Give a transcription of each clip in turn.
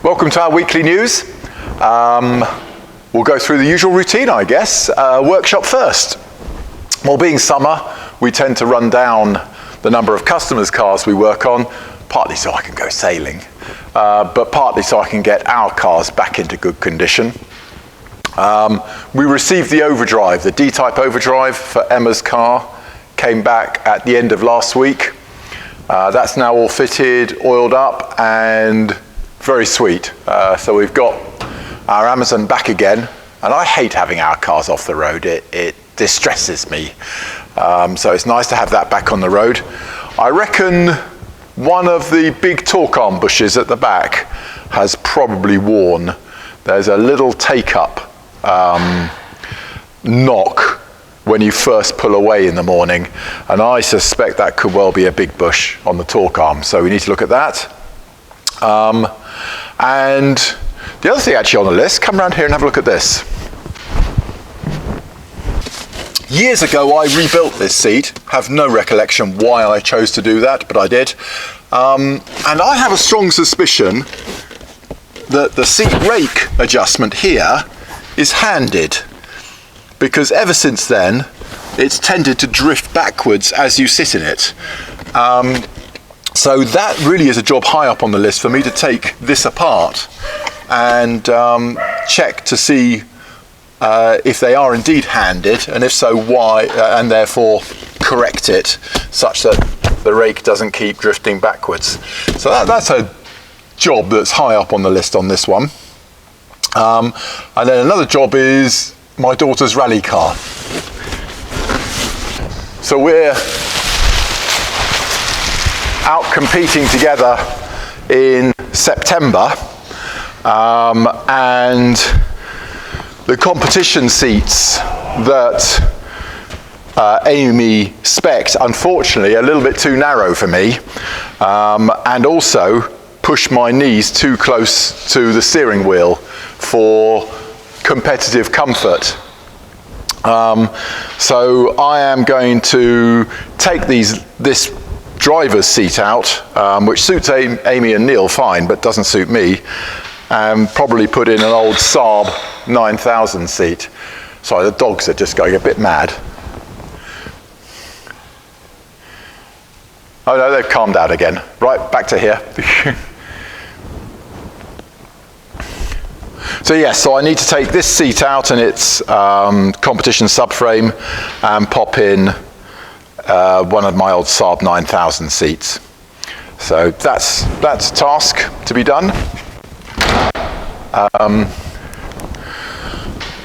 Welcome to our weekly news. We'll go through the usual routine, I guess. Workshop first. Well, being summer, we tend to run down the number of customers' cars we work on, partly so I can go sailing, but partly so I can get our cars back into good condition. We received the overdrive, the D-type overdrive for Emma's car, came back at the end of last week. That's now all fitted, oiled up, and very sweet. So we've got our Amazon back again, and I hate having our cars off the road. It distresses me. So it's nice to have that back on the road. I reckon one of the big torque arm bushes at the back has probably worn. There's a little take-up knock when you first pull away in the morning, and I suspect that could well be a big bush on the torque arm, so we need to look at that. And the other thing actually on the list, come around here and have a look at this. Years ago I rebuilt this seat, have no recollection why I chose to do that, but I did. And I have a strong suspicion that the seat rake adjustment here is handed, because ever since then it's tended to drift backwards as you sit in it. So that really is a job high up on the list for me to take this apart and check to see if they are indeed handed, and if so why, and therefore correct it such that the rake doesn't keep drifting backwards. So that's a job that's high up on the list on this one. And then another job is my daughter's rally car. So we're out competing together in September, and the competition seats that Amy spec'd, unfortunately, a little bit too narrow for me, and also push my knees too close to the steering wheel for competitive comfort. So I am going to take this driver's seat out, which suits Amy and Neil fine, but doesn't suit me, and probably put in an old Saab 9000 seat. Sorry, the dogs are just going a bit mad. Oh no, they've calmed down again. Right, back to here. So yes, so I need to take this seat out and its competition subframe and pop in one of my old Saab 9000 seats. So that's a task to be done.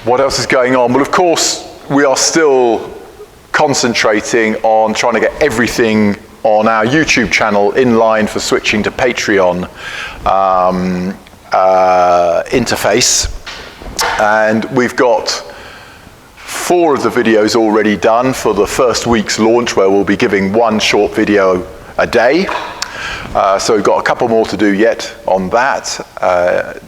What else is going on? Well, of course, we are still concentrating on trying to get everything on our YouTube channel in line for switching to Patreon interface. And we've got 4 of the videos already done for the first week's launch, where we'll be giving 1 short video a day. So we've got a couple more to do yet on that,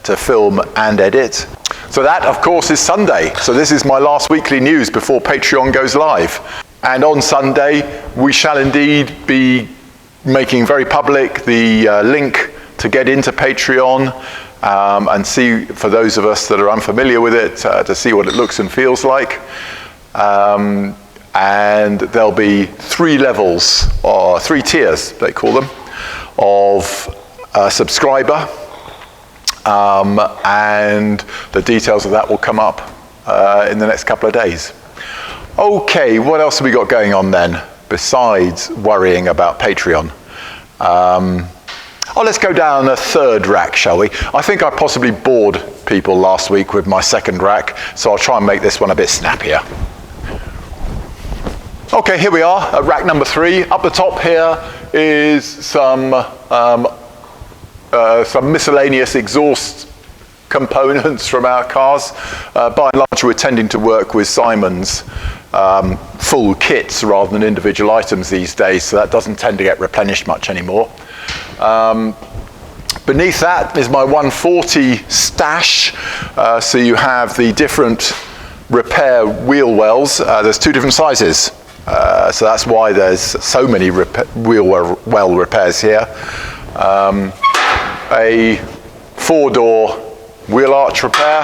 to film and edit. So that, of course, is Sunday. So this is my last weekly news before Patreon goes live. And on Sunday, we shall indeed be making very public the link to get into Patreon, and see, for those of us that are unfamiliar with it, to see what it looks and feels like. And there'll be 3 levels, or 3 tiers, they call them, of a subscriber, and the details of that will come up in the next couple of days. Okay, what else have we got going on then, besides worrying about Patreon? Let's go down a 3rd rack, shall we? I think I possibly bored people last week with my 2nd rack, so I'll try and make this one a bit snappier. Okay, here we are at rack number 3. Up the top here is some miscellaneous exhaust components from our cars. By and large, we're tending to work with Simon's full kits rather than individual items these days, so that doesn't tend to get replenished much anymore. Beneath that is my 140 stash, so you have the different repair wheel wells. There's 2 different sizes, so that's why there's so many wheel well repairs here. A 4-door wheel arch repair.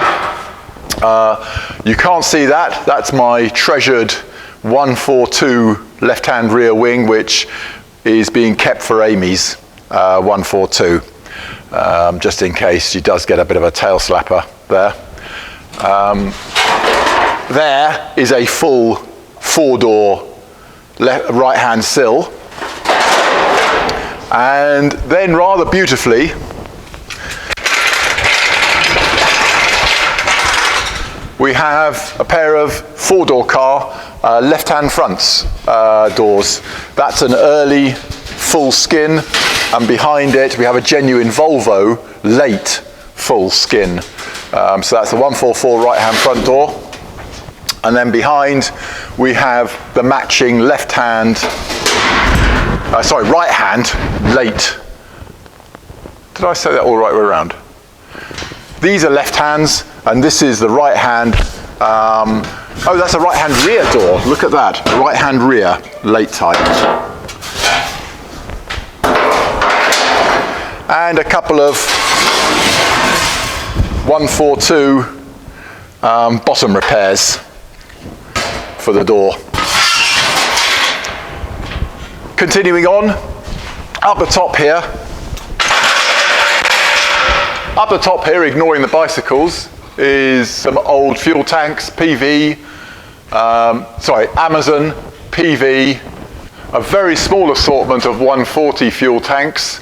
You can't see that. That's my treasured 142 left-hand rear wing, which is being kept for Amy's 142, just in case she does get a bit of a tail slapper there. There is a full 4-door right-hand sill. And then rather beautifully, we have a pair of 4-door car left-hand fronts doors. That's an early full skin, and behind it we have a genuine Volvo late full skin. So that's the 144 right-hand front door. And then behind we have the matching right-hand late. Did I say that all right way around? These are left hands, and this is the right hand. Oh, that's a right hand rear door. Look at that, right hand rear, late type. And a couple of 142 bottom repairs for the door. Continuing on, up the top here, ignoring the bicycles, is some old fuel tanks, PV, Amazon, PV, a very small assortment of 140 fuel tanks,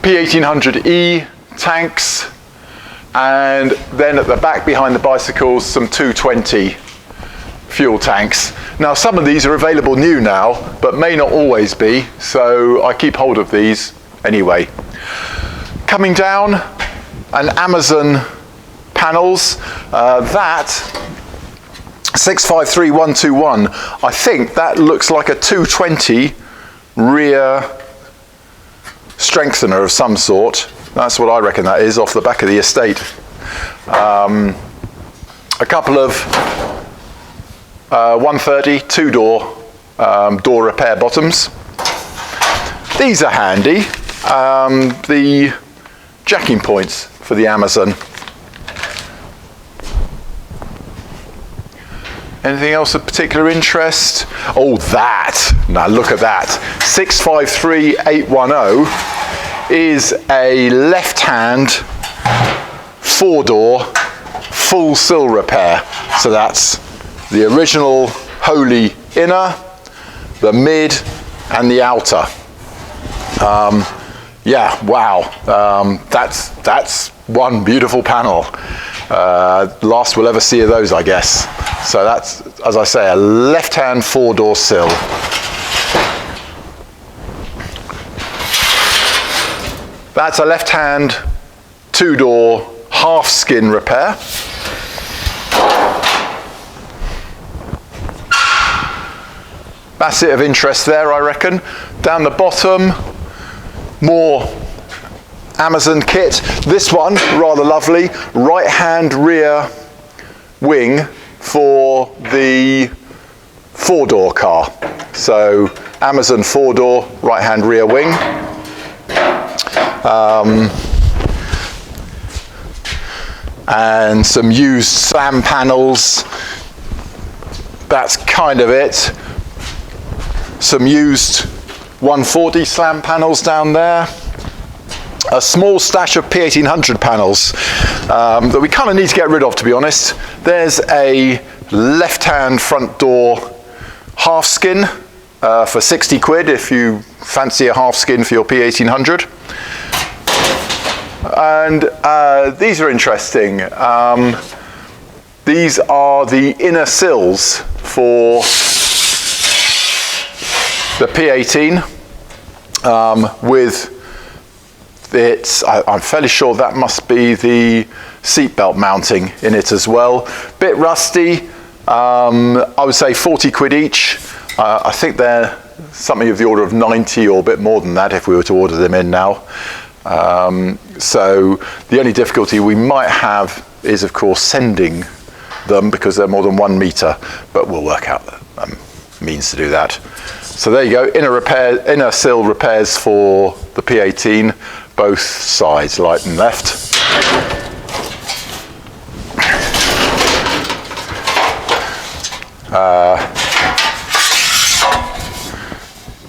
P1800E tanks, and then at the back behind the bicycles, some 220 fuel tanks. Now some of these are available new now, but may not always be, so I keep hold of these anyway. Coming down, an Amazon panels, that 653121, I think that looks like a 220 rear strengthener of some sort. That's what I reckon that is, off the back of the estate. A couple of 130 2-door door repair bottoms. These are handy. The jacking points for the Amazon. Anything else of particular interest? Oh, that. Now look at that. 653810 is a left-hand 4-door full sill repair. So that's the original Holy inner, the mid, and the outer. Yeah, wow. That's one beautiful panel. Last we'll ever see of those, I guess. So that's, as I say, a left-hand 4-door sill. That's a left-hand 2-door half skin repair. That's it of interest there, I reckon. Down the bottom, more Amazon kit. This one, rather lovely, right-hand rear wing for the 4-door car. So Amazon 4-door right-hand rear wing. And some used slam panels. That's kind of it. Some used 140 slam panels down there. A small stash of P1800 panels that we kind of need to get rid of, to be honest. There's a left-hand front door half skin for 60 quid if you fancy a half skin for your P1800. And these are interesting. These are the inner sills for the P18 with its, I'm fairly sure that must be the seatbelt mounting in it as well. Bit rusty, I would say 40 quid each. I think they're something of the order of 90 or a bit more than that if we were to order them in now. So the only difficulty we might have is of course sending them because they're more than 1 meter, but we'll work out the means to do that. So there you go, inner sill repairs for the P18, both sides, right and left.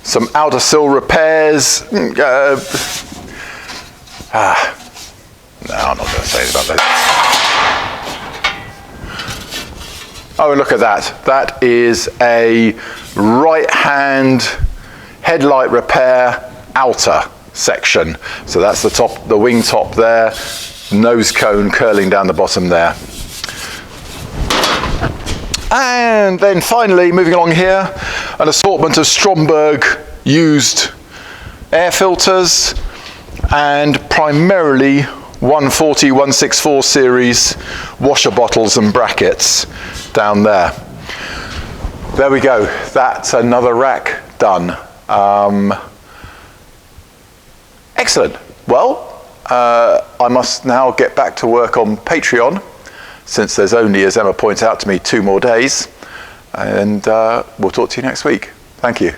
Some outer sill repairs. No, I'm not going to say anything about those. Oh, and look at that. That is a right-hand headlight repair outer section. So that's the top, the wing top there, nose cone curling down the bottom there. And then finally, moving along here, an assortment of Stromberg used air filters and primarily 140, 164 series washer bottles and brackets down there. There we go, that's another rack done. Excellent. Well, I must now get back to work on Patreon, since there's only, as Emma points out to me, 2 more days. And we'll talk to you next week. Thank you.